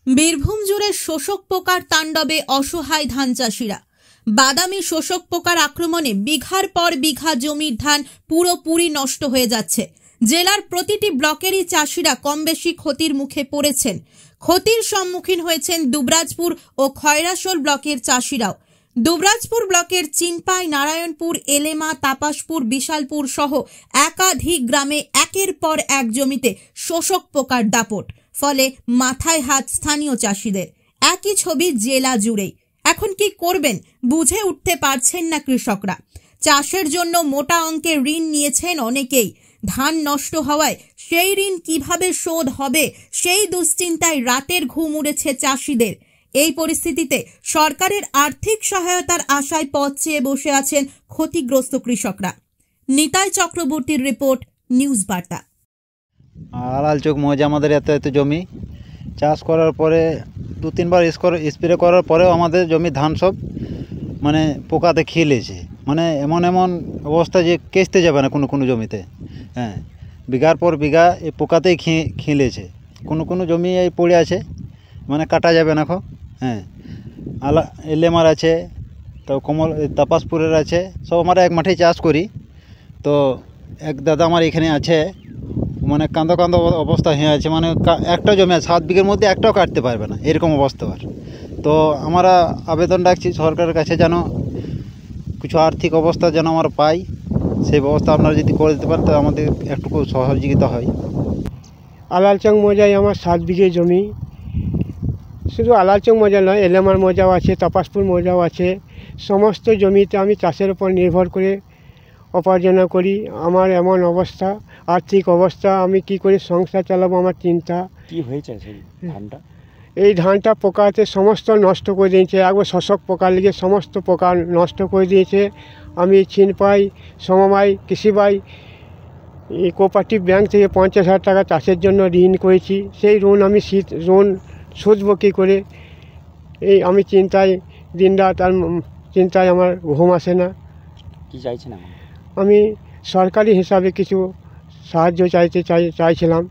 বীরভূম জুড়ে শোষক পোকার তাণ্ডবে অসহায় ধান চাষিরা। বাদামি শোষক পোকার আক্রমণে বিঘার পর বিঘা জমির ধান পুরোপুরি নষ্ট হয়ে যাচ্ছে। জেলার প্রতিটি ব্লকেরই চাষিরা কম বেশি ক্ষতির মুখে পড়েছেন। ক্ষতির সম্মুখীন হয়েছেন দুবরাজপুর ও খয়রাশোল ব্লকের চাষিরাও। দুবরাজপুর ব্লকের চিনপাই, নারায়ণপুর, এলেমা, তাপাসপুর, বিশালপুর সহ একাধিক গ্রামে একের পর এক জমিতে শোষক পোকার দাপট। ফলে মাথায় হাত স্থানীয় চাষিদের। একই ছবি জেলা জুড়েই। এখন কি করবেন বুঝে উঠতে পারছেন না কৃষকরা। চাষের জন্য মোটা অঙ্কের ঋণ নিয়েছেন অনেকেই। ধান নষ্ট হওয়ায় সেই ঋণ কিভাবে শোধ হবে সেই দুশ্চিন্তায় রাতের ঘুম উড়েছে চাষিদের। এই পরিস্থিতিতে সরকারের আর্থিক সহায়তার আশায় পথ চেয়ে বসে আছেন ক্ষতিগ্রস্ত কৃষকরা। নিতাই চক্রবর্তীর রিপোর্ট, নিউজ বার্তা। আলালচক মৌজা আমাদের এত এত জমি চাষ করার পরে 2-3 বার স্প্রে করার পরেও আমাদের জমি ধান সব মানে পোকাতে খেলেছে। মানে এমন এমন অবস্থা যে কেচতে যাবে না কোনো কোনো জমিতে। হ্যাঁ, বিঘার পর বিঘা এই পোকাতেই খেলেছে। কোনো কোনো জমি এই পড়ে আছে, মানে কাটা যাবে না। হ্যাঁ, এলেমার আছে, তো তাপাসপুরের আছে, সব আমরা এক মাঠে চাষ করি। তো এক দাদা আমার এখানে আছে, মানে কাঁদো কাঁদো অবস্থা হয়ে আছে। মানে একটা জমি 7 বিঘের মধ্যে একটাও কাটতে পারবে না, এরকম অবস্থা। আর তো আমরা আবেদন রাখছি সরকারের কাছে, যেন কিছু আর্থিক অবস্থা যেন আমরা পাই, সেই ব্যবস্থা আপনারা যদি করে দিতে পারেন তো আমাদের একটু সহযোগিতা হয়। আলালচং মৌজায় আমার 7 বিঘে জমি। শুধু আলালচং মৌজা নয়, এলেমার মৌজাও আছে, তাপাসপুর মৌজাও আছে। সমস্ত জমিতে আমি চাষের উপর নির্ভর করে উপার্জন করি। আমার এমন অবস্থা, আর্থিক অবস্থা, আমি কি করে সংসার চালাবো আমার চিন্তা। কি হয়েছে সেই ধানটা? এই ধানটা পোকাতে সমস্ত নষ্ট করে দিয়েছে। একবার শোষক পোকা লেগে সমস্ত পোকা নষ্ট করে দিয়েছে। আমি চিনপাই, সমবায়, কৃষিবাই, কোঅপারেটিভ ব্যাংক থেকে 50,000 টাকা চাষের জন্য ঋণ করেছি। সেই ঋণ সুঝবো কী করে, এই আমি চিন্তায় দিনরাত, আর চিন্তায় আমার ঘুম আসে না। কি চাইছেন? আমি সরকারি হিসাবে কিছু সাহায্য চাইছিলাম।